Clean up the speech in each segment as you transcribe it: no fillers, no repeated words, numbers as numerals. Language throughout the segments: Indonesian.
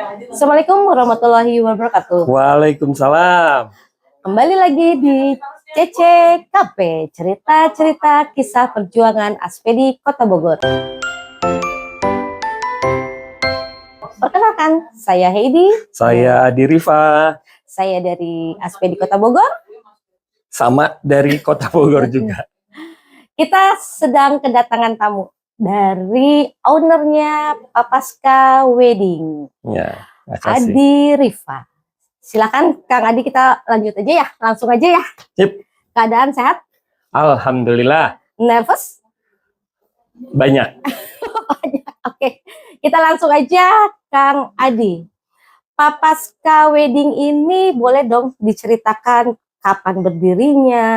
Assalamualaikum warahmatullahi wabarakatuh. Waalaikumsalam. Kembali lagi di CCKP, cerita-cerita kisah perjuangan Aspedi Kota Bogor. Perkenalkan, saya Heidi. Saya Adi Rifa. Saya dari Aspedi Kota Bogor. Sama dari Kota Bogor juga. Kita sedang kedatangan tamu dari ownernya Papaska Wedding. Ya, makasih. Adi Rifa. Silakan Kang Adi, kita lanjut aja ya, langsung aja ya. Sip. Keadaan sehat? Alhamdulillah. Nervous? Banyak. Oke, kita langsung aja Kang Adi. Papaska Wedding ini boleh dong diceritakan kapan berdirinya,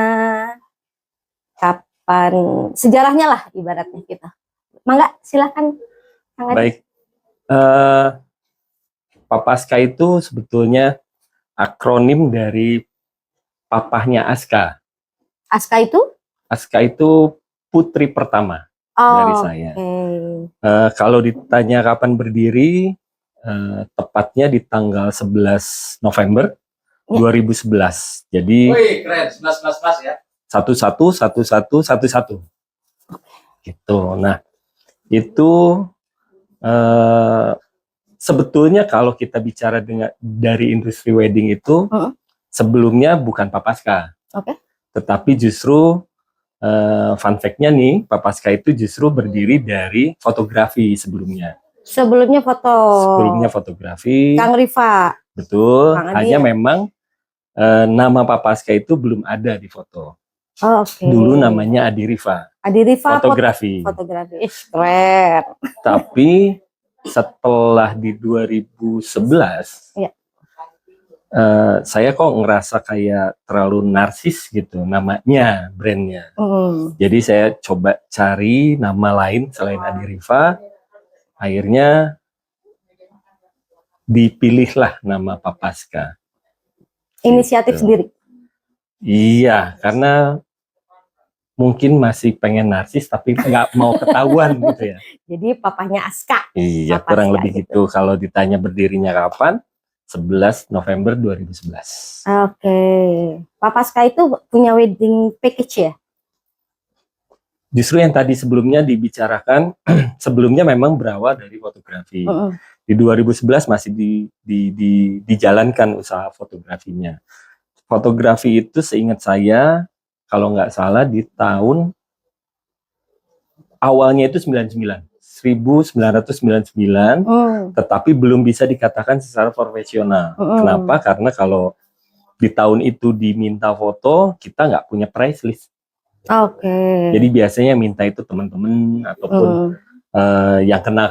kapan sejarahnya lah ibaratnya kita. Mangga, silakan Kang Adi. Baik. Papaska itu sebetulnya akronim dari papahnya Aska. Aska itu? Aska itu putri pertama dari saya. Kalau ditanya kapan berdiri, tepatnya di tanggal 11 November 2011. Jadi keren, 11 ya. 111111. Gitu. Nah, itu sebetulnya kalau kita bicara dari industri wedding itu sebelumnya bukan Papaska. Tetapi justru fun fact-nya nih, Papaska itu justru berdiri dari fotografi sebelumnya. Sebelumnya fotografi. Kang Rifa. Betul. Hanya memang nama Papaska itu belum ada di foto. Dulu namanya Adi Rifa. Adi Rifa fotografi. Keren. Tapi setelah di 2011, saya kok ngerasa kayak terlalu narsis gitu namanya, brandnya. Jadi saya coba cari nama lain selain Adi Rifa. Akhirnya dipilihlah nama Papaska. Inisiatif sendiri? Iya, karena mungkin masih pengen narsis tapi nggak mau ketahuan gitu ya. Jadi papahnya Aska. Iya, Papaska kurang lebih gitu. Kalau ditanya berdirinya kapan? 11 November 2011. Oke. Papaska itu punya wedding package ya? Justru yang tadi sebelumnya dibicarakan, sebelumnya memang berawal dari fotografi. Di 2011 masih dijalankan usaha fotografinya. Fotografi itu seingat saya, kalau nggak salah di tahun awalnya itu 1999, tetapi belum bisa dikatakan secara profesional. Kenapa? Karena kalau di tahun itu diminta foto, kita nggak punya price list. Jadi biasanya minta itu teman-teman ataupun yang kenal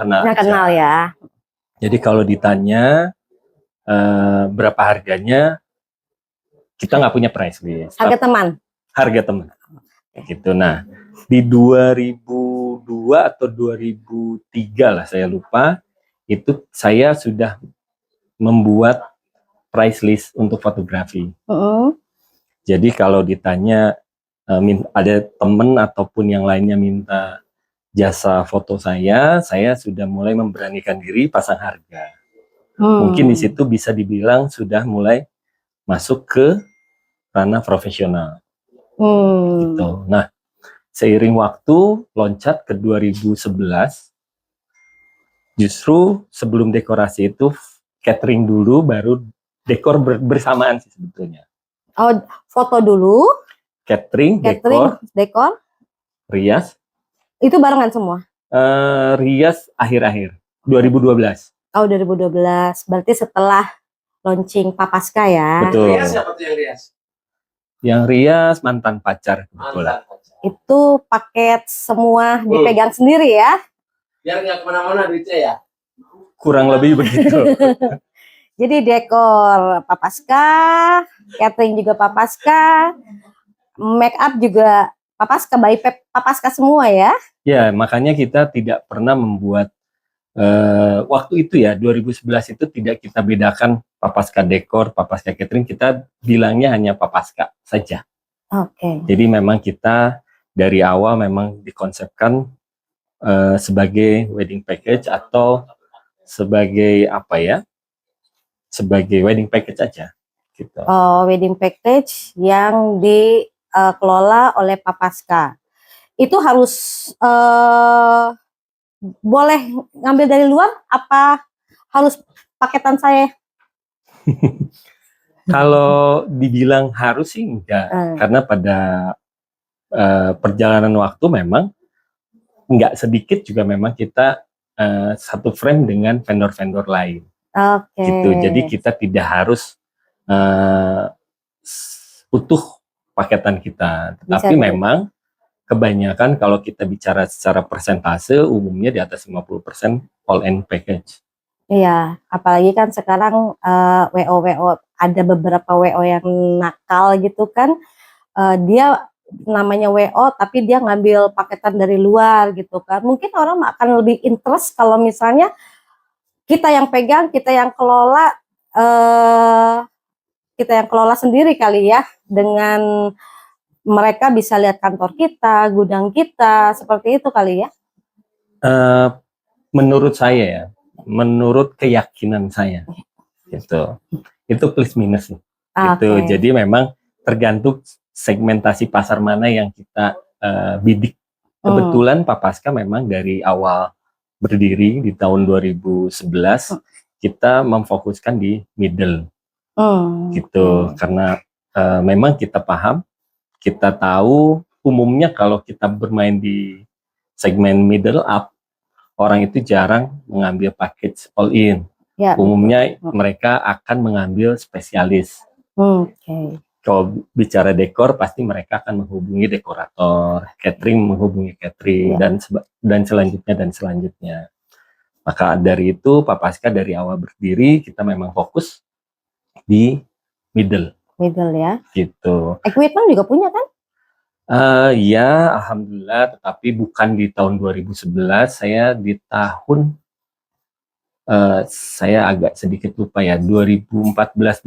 ya. Jadi kalau ditanya berapa harganya, kita nggak punya price list. Harga teman. Gitu. Nah, di 2002 atau 2003 lah saya lupa, itu saya sudah membuat price list untuk fotografi. Jadi kalau ditanya ada temen ataupun yang lainnya minta jasa foto saya sudah mulai memberanikan diri pasang harga. Mungkin di situ bisa dibilang sudah mulai masuk ke ranah profesional. Gitu. Nah, seiring waktu loncat ke 2011, justru sebelum dekorasi itu catering dulu, baru dekor bersamaan sih sebetulnya. Foto dulu. Catering, dekor, rias. Itu barengan semua? Rias akhir-akhir 2012. 2012. Berarti setelah launching Papaska ya? Betul. Rias siapa tuh yang rias? Yang rias mantan pacar kebetulan. Itu paket semua dipegang sendiri ya? Biar nggak kemana-mana duitnya ya? Kurang lebih begitu. Jadi dekor Papaska, catering juga Papaska, make up juga Papaska, by Papaska semua ya? Ya, makanya kita tidak pernah membuat waktu itu ya 2011 itu tidak kita bedakan Papaska dekor, Papaska catering, kita bilangnya hanya Papaska saja. Jadi memang kita dari awal memang dikonsepkan sebagai wedding package atau sebagai apa ya? sebagai wedding package aja gitu. Wedding package yang dikelola oleh Papaska. Itu harus boleh ngambil dari luar apa harus paketan saya? Kalau dibilang harus sih enggak, karena pada perjalanan waktu memang enggak sedikit juga memang kita satu frame dengan vendor-vendor lain. Oke. Gitu. Jadi kita tidak harus utuh paketan kita, tetapi Bisa memang kebanyakan kalau kita bicara secara persentase umumnya di atas 50% all in package. Iya, apalagi kan sekarang WO ada beberapa WO yang nakal gitu kan, dia namanya WO tapi dia ngambil paketan dari luar gitu kan. Mungkin orang akan lebih interest kalau misalnya kita yang pegang, kita yang kelola sendiri kali ya, dengan mereka bisa lihat kantor kita, gudang kita, seperti itu kali ya. Menurut saya ya, menurut keyakinan saya gitu, itu plus minus nih. Gitu. Jadi memang tergantung segmentasi pasar mana yang kita bidik. Kebetulan Papaska memang dari awal berdiri di tahun 2011 kita memfokuskan di middle gitu, karena memang kita paham, kita tahu umumnya kalau kita bermain di segmen middle up, orang itu jarang mengambil package all in. Ya, umumnya mereka akan mengambil spesialis. Kalau bicara dekor pasti mereka akan menghubungi dekorator, catering menghubungi catering, dan selanjutnya. Maka dari itu Papaska dari awal berdiri kita memang fokus di middle ya. Gitu. Equipment juga punya kan? Ya, alhamdulillah, tetapi bukan di tahun 2011, saya di tahun saya agak sedikit lupa ya, 2014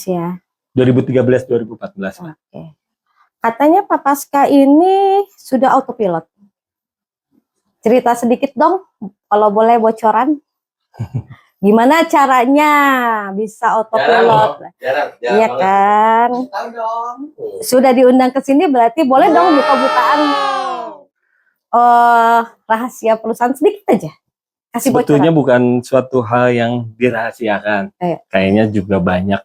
ya. 2013 2014. Oke. Katanya Papaska ini sudah autopilot. Cerita sedikit dong, kalau boleh bocoran. Gimana caranya bisa autopilot? Iya kan? Sudah diundang ke sini berarti boleh dong buka-bukaan. Rahasia perusahaan sedikit aja. Kasih Sebetulnya bocoran. Bukan suatu hal yang dirahasiakan. Kayaknya juga banyak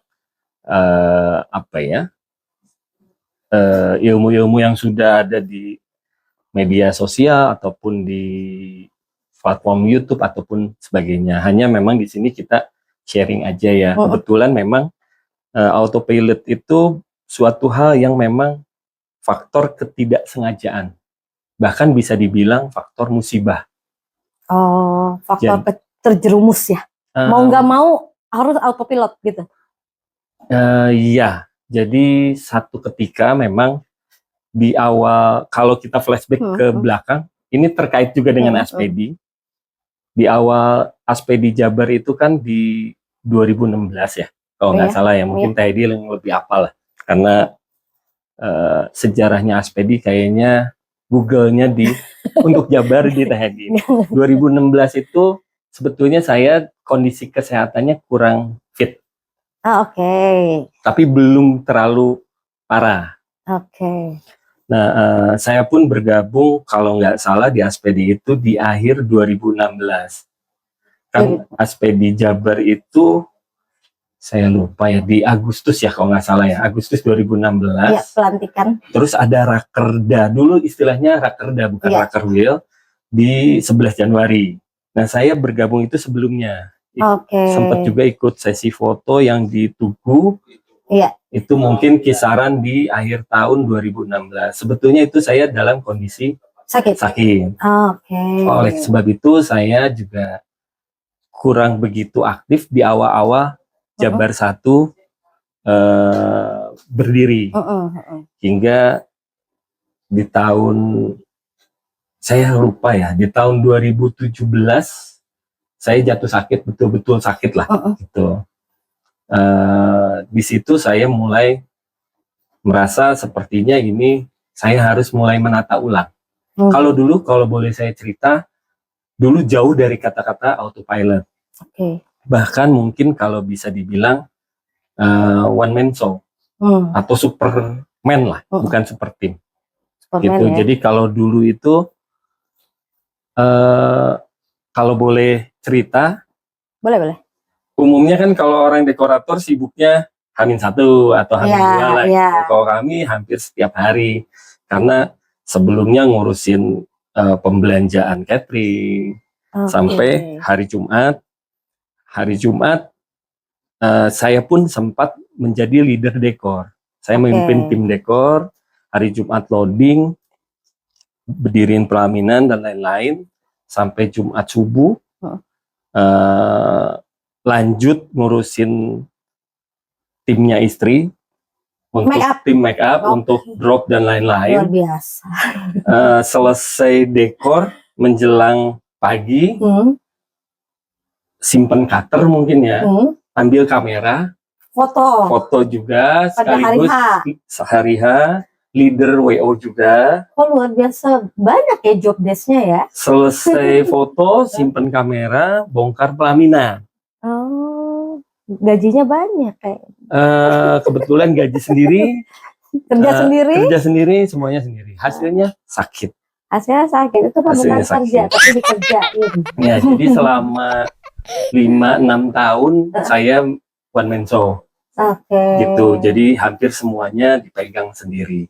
ilmu-ilmu yang sudah ada di media sosial ataupun di platform YouTube ataupun sebagainya. Hanya memang di sini kita sharing aja ya. Kebetulan memang autopilot itu suatu hal yang memang faktor ketidaksengajaan. Bahkan bisa dibilang faktor musibah. Faktor terjerumus ya. Mau nggak mau harus autopilot gitu. Iya. Jadi satu ketika memang di awal, kalau kita flashback ke belakang, ini terkait juga dengan Aspedi. Di awal Aspedi Jabar itu kan di 2016 ya, kalau nggak salah ya, mungkin Teddy yang lebih apal lah, karena sejarahnya Aspedi kayaknya Google-nya untuk Jabar di Teddy. 2016 itu sebetulnya saya kondisi kesehatannya kurang fit. Tapi belum terlalu parah. Nah, saya pun bergabung kalau nggak salah di Aspedi itu di akhir 2016. Kan Aspedi Jabar itu saya lupa ya, di Agustus ya kalau nggak salah ya, Agustus 2016. Iya, pelantikan. Terus ada rakerda, dulu istilahnya rakerda bukan rakerwil, di 11 Januari. Nah, saya bergabung itu sebelumnya. Sempat juga ikut sesi foto yang di Tugu. Itu mungkin kisaran di akhir tahun 2016. Sebetulnya itu saya dalam kondisi sakit. Oleh sebab itu saya juga kurang begitu aktif di awal-awal Jabar 1 berdiri. Hingga di tahun, saya lupa ya, di tahun 2017 saya jatuh sakit, betul-betul sakit lah gitu. Di situ saya mulai merasa sepertinya ini saya harus mulai menata ulang. Kalau dulu, kalau boleh saya cerita, dulu jauh dari kata-kata autopilot. Oke. Bahkan mungkin kalau bisa dibilang one man show atau Superman lah, bukan super team. Superman Gitu. ya. Jadi kalau dulu itu kalau boleh cerita, Boleh. umumnya kan kalau orang dekorator sibuknya H-1 atau H-2 lah. Iya. Gitu. Kalau kami hampir setiap hari karena sebelumnya ngurusin pembelanjaan catering sampai hari Jumat. Hari Jumat saya pun sempat menjadi leader dekor. Saya memimpin tim dekor. Hari Jumat loading, berdiriin pelaminan dan lain-lain sampai Jumat subuh. Lanjut ngurusin timnya istri untuk tim make up, untuk drop dan lain-lain. Luar biasa. Selesai dekor menjelang pagi, simpen cutter mungkin ya, ambil kamera, foto juga sekaligus hari H, leader WO juga. Oh luar biasa, banyak ya job desk-nya ya. Selesai foto, simpen kamera, bongkar pelaminan. Oh, gajinya banyak kayak. Kebetulan gaji sendiri, kerja sendiri, semuanya sendiri. Hasilnya sakit. Hasilnya sakit itu kan bukan kerja, tapi dikerjain. Ya, jadi selama 5-6 tahun saya one man show. Gitu. Jadi hampir semuanya dipegang sendiri.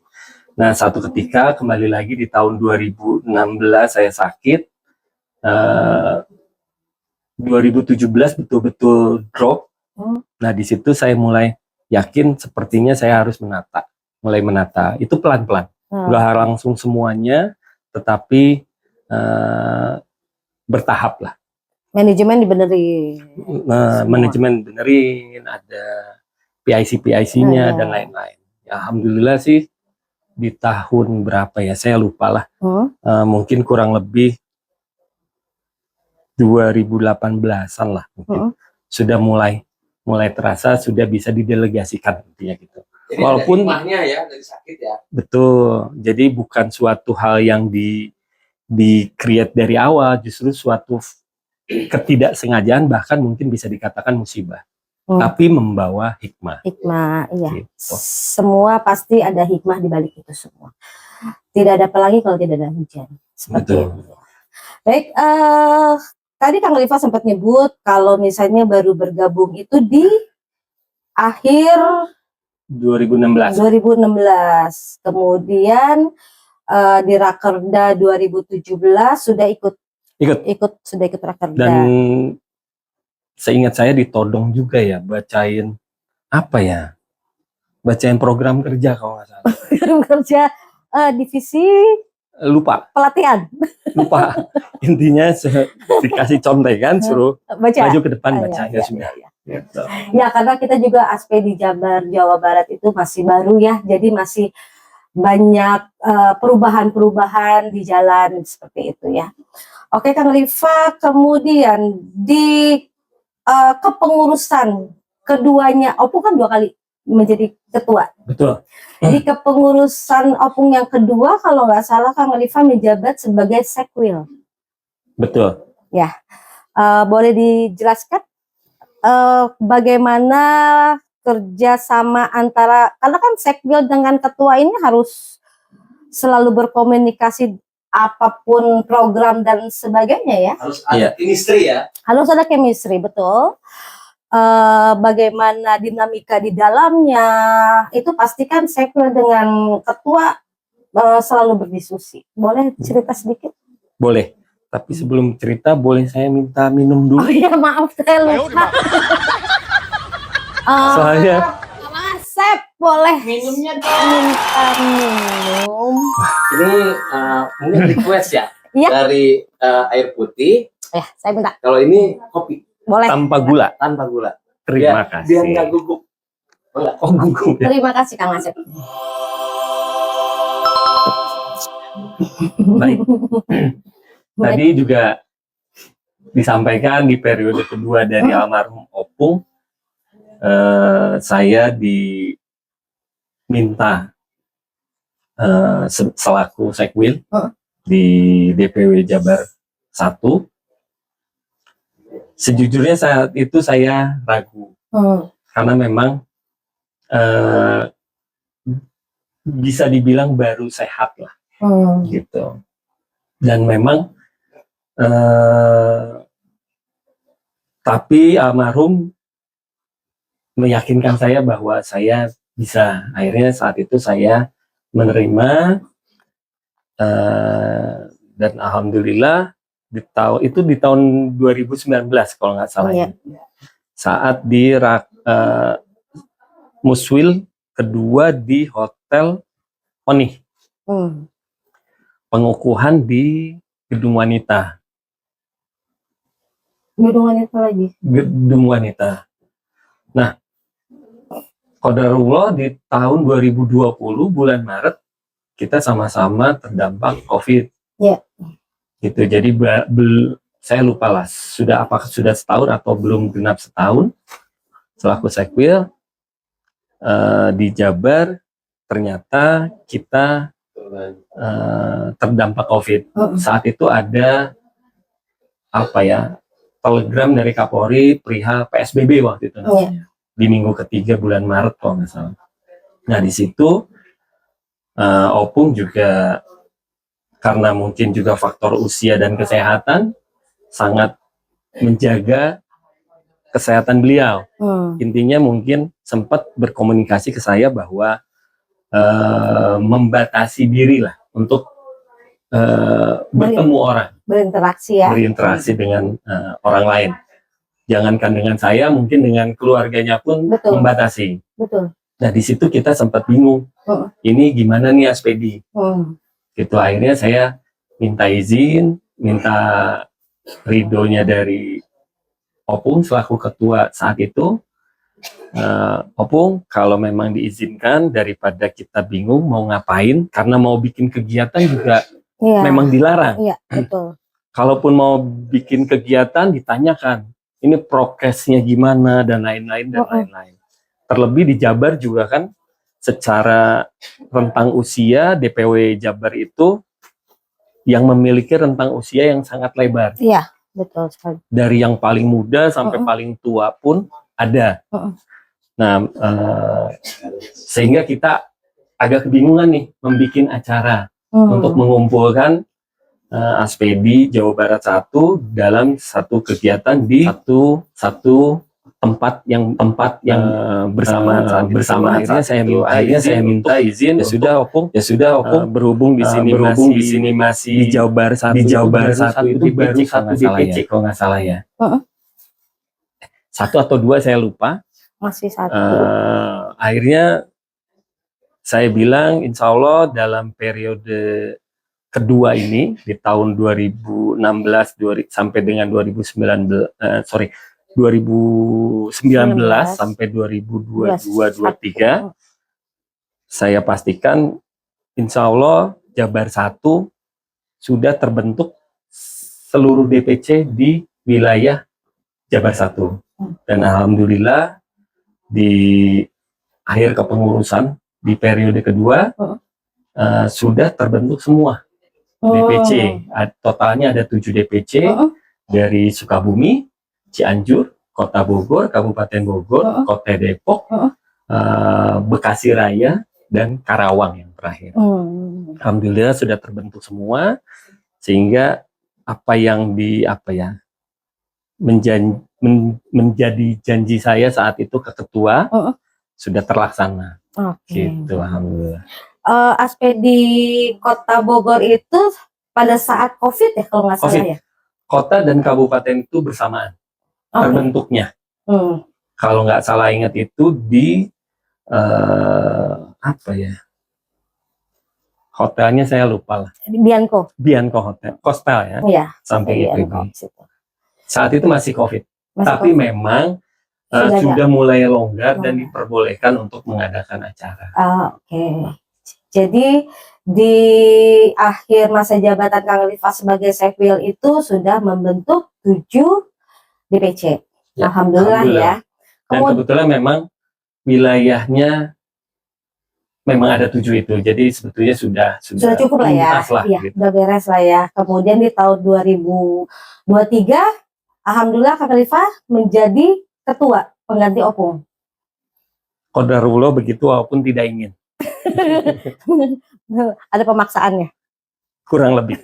Nah, satu ketika kembali lagi di tahun 2016 saya sakit. 2017 betul-betul drop. Nah, di situ saya mulai yakin sepertinya saya harus mulai menata. Itu pelan-pelan, nggak langsung semuanya, tetapi bertahap lah. Manajemen dibenerin. Manajemen benerin, ada PIC-nya dan lain-lain. Ya, alhamdulillah sih di tahun berapa ya, saya lupa lah. Mungkin kurang lebih 2018-an lah mungkin. Sudah mulai terasa, sudah bisa didelegasikan intinya gitu. Jadi walaupun hikmahnya ya dari sakit ya. Betul. Jadi bukan suatu hal yang di-create dari awal, justru suatu ketidaksengajaan, bahkan mungkin bisa dikatakan musibah. Tapi membawa hikmah. Hikmah, iya. Gitu. Semua pasti ada hikmah di balik itu semua. Tidak ada apalagi kalau tidak ada hujan. Seperti itu. Baik, tadi Kang Rifa sempat nyebut kalau misalnya baru bergabung itu di akhir 2016. Kemudian di Rakerda 2017 sudah ikut Rakerda. Dan seingat saya ditodong juga ya, bacain program kerja kalau nggak salah. Program kerja divisi lupa intinya dikasih contekan, suruh maju ke depan baca ya sudah. Gitu. Ya karena kita juga aspek di Jawa Barat itu masih baru ya, jadi masih banyak perubahan-perubahan di jalan seperti itu ya. Oke Kang Rifa, kemudian di kepengurusan keduanya, Opung kan 2 kali menjadi ketua. Betul. Di kepengurusan Opung yang kedua, kalau nggak salah Kang Rifa menjabat sebagai Sekwil. Betul. Ya, boleh dijelaskan bagaimana kerjasama antara, karena kan Sekwil dengan ketua ini harus selalu berkomunikasi apapun program dan sebagainya ya. Harus ada chemistry ya. Harus ada chemistry, betul. Bagaimana dinamika di dalamnya itu pastikan Sekwil dengan ketua selalu berdiskusi. Boleh cerita sedikit? Boleh, tapi sebelum cerita boleh saya minta minum dulu? Oh iya, maaf saya lupa. Soalnya Sep, boleh minumnya minta minum. Ini mungkin request ya, dari air putih. Ya, saya minta. Kalau ini kopi. Boleh. Tanpa gula. Terima kasih. Biar nggak gugup. Oh, gugup. Ya. Terima kasih Kang Asep. Baik. Tadi juga disampaikan di periode kedua dari almarhum Opung, saya diminta selaku Sekwil di DPW Jabar 1. Sejujurnya saat itu saya ragu karena memang bisa dibilang baru sehat lah, gitu. Dan memang tapi almarhum meyakinkan saya bahwa saya bisa. Akhirnya saat itu saya menerima dan alhamdulillah di tahun 2019 kalau nggak salah ya. Saat di Muswil kedua di Hotel Oni, pengukuhan di Gedung Wanita. Gedung Wanita. Nah, qadarullah di tahun 2020 bulan Maret kita sama-sama terdampak COVID. Gitu. Jadi saya lupa lah apakah sudah setahun atau belum genap setahun selaku Sekwil di Jabar, ternyata kita terdampak COVID. Saat itu ada telegram dari Kapolri perihal PSBB waktu itu. Di minggu ketiga bulan Maret kalau nggak salah. Nah di situ Opung juga karena mungkin juga faktor usia dan kesehatan sangat menjaga kesehatan beliau. Intinya mungkin sempat berkomunikasi ke saya bahwa membatasi diri lah untuk bertemu orang, berinteraksi dengan orang lain. Jangankan dengan saya, mungkin dengan keluarganya pun membatasi. Nah di situ kita sempat bingung, ini gimana nih Aspedi? Gitu akhirnya saya minta izin, minta ridhonya dari Opung selaku ketua saat itu. Opung, kalau memang diizinkan, daripada kita bingung mau ngapain, karena mau bikin kegiatan juga memang dilarang. Kalaupun mau bikin kegiatan ditanyakan, ini prokesnya gimana dan lain-lain dan lain-lain. Terlebih di Jabar juga kan, secara rentang usia DPW Jabar itu yang memiliki rentang usia yang sangat lebar. Iya, betul sekali. Dari yang paling muda sampai paling tua pun ada. Nah, sehingga kita agak kebingungan nih membuat acara untuk mengumpulkan Aspedi Jawa Barat 1 dalam satu kegiatan di satu tempat yang bersama. Akhirnya saya minta izin. Ya sudah Opung berhubung di sini masih di Jawa Barat 1 itu baru satu DPC kalau nggak salah ya. Satu atau dua saya lupa. Masih satu. Akhirnya saya bilang insya Allah dalam periode kedua ini di tahun 2016 sampai dengan 2019 sampai 2022-23 saya pastikan insya Allah Jabar 1 sudah terbentuk seluruh DPC di wilayah Jabar 1 dan alhamdulillah di akhir kepengurusan di periode kedua sudah terbentuk semua DPC. Totalnya ada 7 DPC dari Sukabumi, Cianjur, Kota Bogor, Kabupaten Bogor, Kota Depok, Bekasi Raya, dan Karawang yang terakhir. Alhamdulillah sudah terbentuk semua, sehingga apa yang menjadi janji saya saat itu ke ketua sudah terlaksana. Gitu, alhamdulillah. Aspedi Kota Bogor itu pada saat COVID ya kalau nggak salah ya? Kota dan kabupaten itu bersamaan terbentuknya. Kalau nggak salah ingat itu di hotelnya saya lupa lah. Bianco Hotel, Kostel ya. Iya. Sampai itu. Saat itu masih COVID, tapi memang sudah mulai longgar dan diperbolehkan untuk mengadakan acara. Jadi di akhir masa jabatan Kang Rifat sebagai Sekwil itu sudah membentuk 7 DPC. Alhamdulillah ya. Dan kebetulan memang wilayahnya memang ada 7 itu. Jadi sebetulnya sudah cukup lah ya. Iya, gitu. udah beres lah ya. Kemudian di tahun 2023 Alhamdulillah Kang Rifa menjadi ketua pengganti Opung. Qadarullah begitu walaupun tidak ingin. Ada pemaksaannya. Kurang lebih.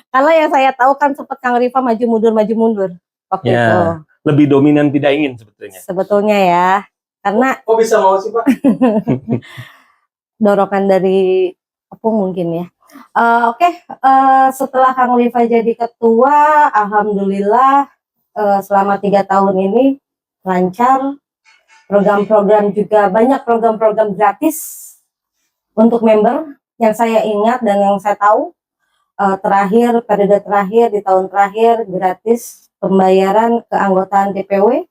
Karena yang saya tahu kan sempat Kang Rifa maju mundur waktu Ya. itu. Lebih dominan tidak ingin sebetulnya. Sebetulnya ya, karena Kok bisa mau sih Pak? dorongan dari Opung mungkin ya. Oke, setelah Kang Rifa jadi ketua, alhamdulillah selama 3 tahun ini lancar. Program-program juga banyak program-program gratis untuk member yang saya ingat dan yang saya tahu periode terakhir di tahun terakhir gratis pembayaran keanggotaan DPW,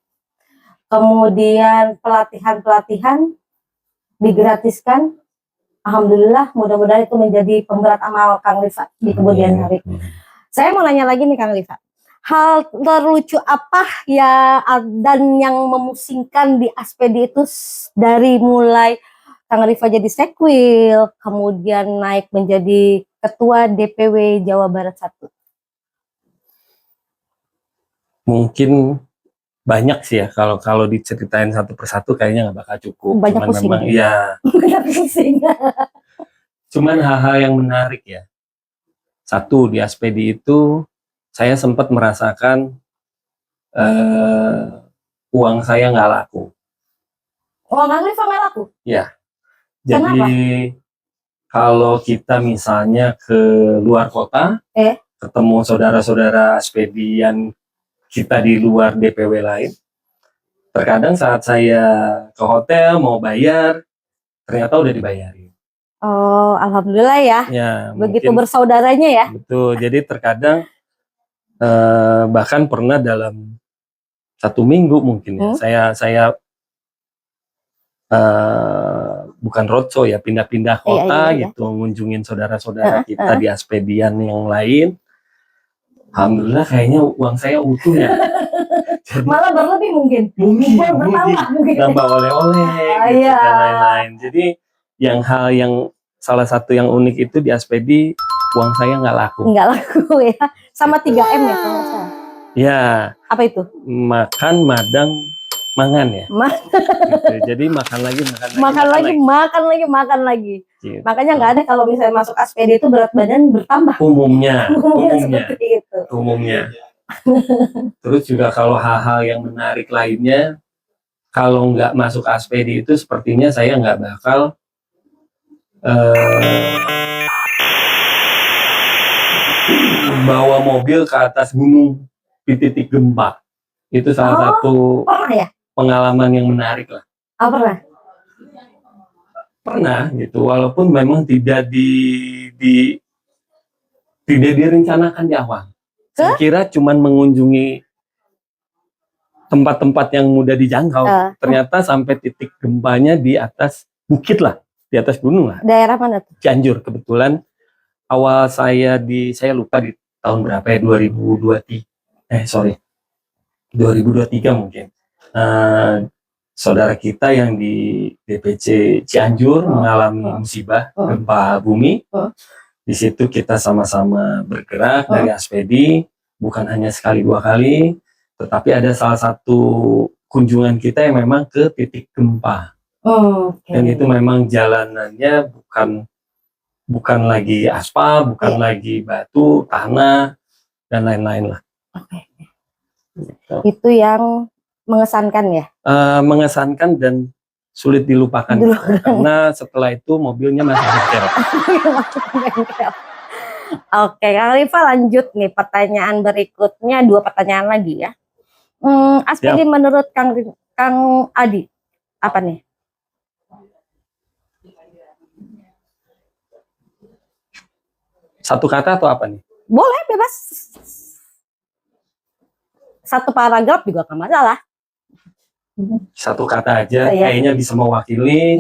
kemudian pelatihan digratiskan. Alhamdulillah, mudah-mudahan itu menjadi pemberat amal Kang Rifa di kemudian hari. Saya mau nanya lagi nih Kang Rifa, hal terlucu apa ya dan yang memusingkan di Aspedi itu dari mulai Kang Rifa jadi sekwil, kemudian naik menjadi ketua DPW Jawa Barat 1? Mungkin banyak sih ya, kalau diceritain satu persatu kayaknya nggak bakal cukup. Banyak Cuman pusing. memang ya. Banyak pusing. Cuman hal-hal yang menarik ya. Satu, di Aspedi itu saya sempat merasakan uang saya nggak laku. Oh, Kang Rifa nggak laku? Ya. Jadi kalau kita misalnya ke luar kota, ketemu saudara-saudara Aspedian kita di luar DPW lain, terkadang saat saya ke hotel mau bayar, ternyata udah dibayarin. Oh, alhamdulillah ya. Ya, begitu mungkin, bersaudaranya ya. Betul. Jadi terkadang bahkan pernah dalam 1 minggu mungkin ya, saya bukan roadshow ya, pindah-pindah kota gitu, ngunjungin saudara-saudara kita di Aspedian yang lain. Alhamdulillah kayaknya uang saya utuh ya. Jadi, malah berlebih mungkin. Nambah oleh-oleh gitu, dan lain-lain. Jadi hal yang salah satu yang unik itu di Aspedi, uang saya nggak laku. Nggak laku ya. Sama 3M ya kalau saya. Ya. Apa itu? Makan, madang, mangan ya. Gitu. Jadi makan lagi. Gitu. Makanya nggak ada kalau misalnya masuk Aspedi itu berat badan bertambah. Umumnya. Seperti itu. Umumnya. Terus juga kalau hal-hal yang menarik lainnya, kalau nggak masuk Aspedi itu sepertinya saya nggak bakal bawa mobil ke atas gunung di titik gempa. Itu salah satu pengalaman yang menarik lah. Pernah? Pernah gitu, walaupun memang tidak direncanakan di awal. Saya kira cuman mengunjungi tempat-tempat yang mudah dijangkau. Ternyata sampai titik gempanya di atas bukit lah, di atas gunung lah. Daerah mana tuh? Cianjur. Kebetulan awal saya lupa di tahun berapa ya, 2023 mungkin. Saudara kita yang di DPC Cianjur mengalami musibah gempa bumi. Di situ kita sama-sama bergerak dari Aspedi, bukan hanya sekali 2 kali, tetapi ada salah satu kunjungan kita yang memang ke titik gempa. Dan itu memang jalanannya bukan lagi aspal, bukan lagi batu, tanah, dan lain-lain lah. Gitu. Itu yang mengesankan ya? Mengesankan dan sulit dilupakan. Karena setelah itu mobilnya masih bengkel. Oke, Kang Rifa lanjut nih pertanyaan berikutnya, 2 pertanyaan lagi ya. Aspedi menurut Kang Adi apa nih? Satu kata atau apa nih? Boleh, bebas. 1 paragraf juga nggak masalah. 1 kata aja, kayaknya bisa mewakili.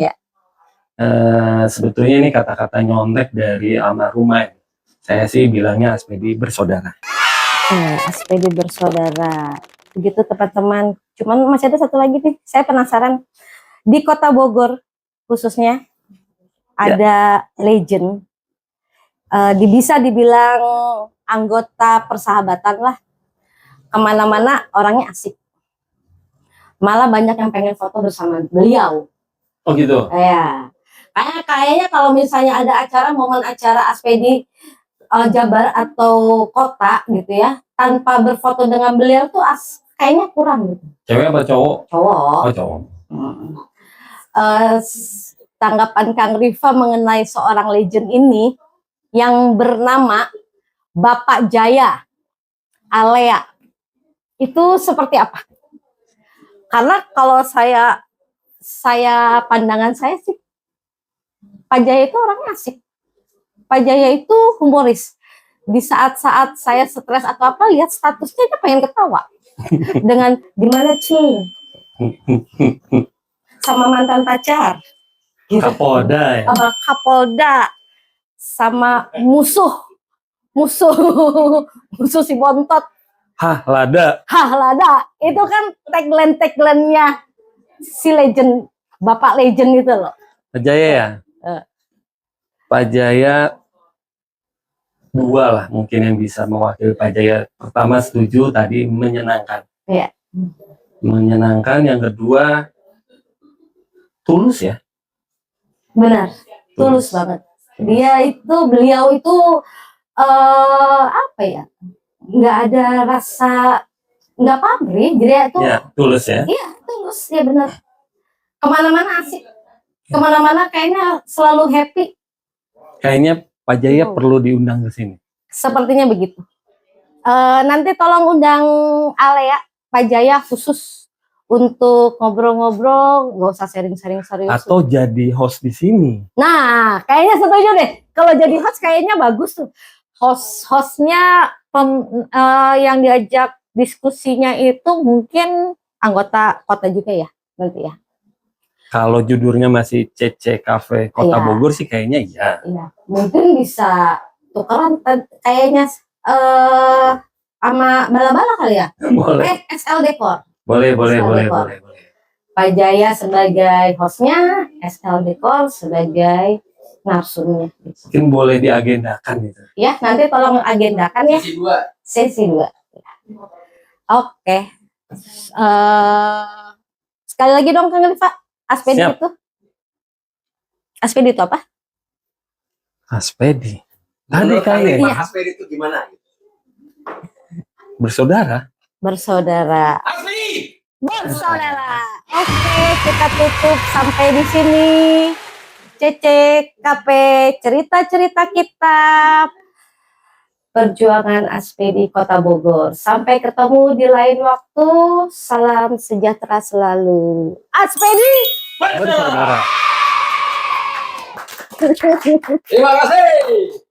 Sebetulnya ini kata-kata nyontek dari almarhumah. Saya sih bilangnya Aspedi bersaudara. Aspedi bersaudara. Begitu teman-teman. Cuman masih ada 1 lagi nih. Saya penasaran. Di Kota Bogor khususnya ada legend. Bisa dibilang anggota persahabatan lah. kemana-mana orangnya asik. Malah banyak yang pengen foto bersama beliau. Oh gitu. Ya, kayaknya kalau misalnya ada acara, momen acara Aspedi Jabar atau kota gitu ya, tanpa berfoto dengan beliau tuh kayaknya kurang gitu. Cewek apa cowok? Cowok. Oh cowok. Tanggapan Kang Rifa mengenai seorang legend ini yang bernama Bapak Jaya Alea itu seperti apa? Karena kalau pandangan saya sih, Pak Jaya itu orangnya asik. Pak Jaya itu humoris. Di saat-saat saya stres atau apa, lihat statusnya dia pengen ketawa. Dengan gimana Cing? Sama mantan pacar. Gitu. Kapolda ya. Sama Kapolda. Sama musuh si Bontot. Hah, lada. Itu kan tagline-nya si legend, Bapak legend itu loh. Pak Jaya ya? Pak Jaya dua lah mungkin yang bisa mewakili Pak Jaya. Pertama setuju tadi, menyenangkan. Iya. Menyenangkan. Yang kedua tulus ya. Benar, tulus banget. Beliau itu apa ya? Nggak ada rasa, nggak pamrih, dia itu Ya, tulus ya. iya tulus ya, benar. Kemana-mana asik, kemana-mana kayaknya selalu happy. Kayaknya Pak Jaya perlu diundang ke sini. Sepertinya begitu. Nanti tolong undang Alea, Pak Jaya khusus untuk ngobrol-ngobrol, nggak usah sharing-sharing serius. Atau jadi host di sini. Nah, kayaknya setuju deh. Kalau jadi host kayaknya bagus tuh. Hostnya yang diajak diskusinya itu mungkin anggota kota juga ya nanti ya. Kalau judulnya masih CC Cafe Kota Iya. Bogor sih kayaknya iya. Iya, mungkin bisa tukeran kayaknya sama bala-bala kali ya. Boleh. SL Decor. Boleh. Pak Jaya sebagai hostnya, SL Decor sebagai narsumnya. Mungkin boleh diagendakan gitu. Ya, nanti tolong agendakan ya. Sesi 2. Sesi 2. Oke. Sekali lagi dong Kang Rifa, Aspedi Siap. itu? Aspedi itu apa? Aspedi. Tadi Menurut kayak Iya. Aspedi itu gimana? bersaudara. Bersaudara. Aspedi! Bersaudara. Oke, kita tutup sampai di sini. Cece KP cerita-cerita kita perjuangan Aspedi Kota Bogor. Sampai ketemu di lain waktu. Salam sejahtera selalu. Aspedi Bersaudara. Terima kasih.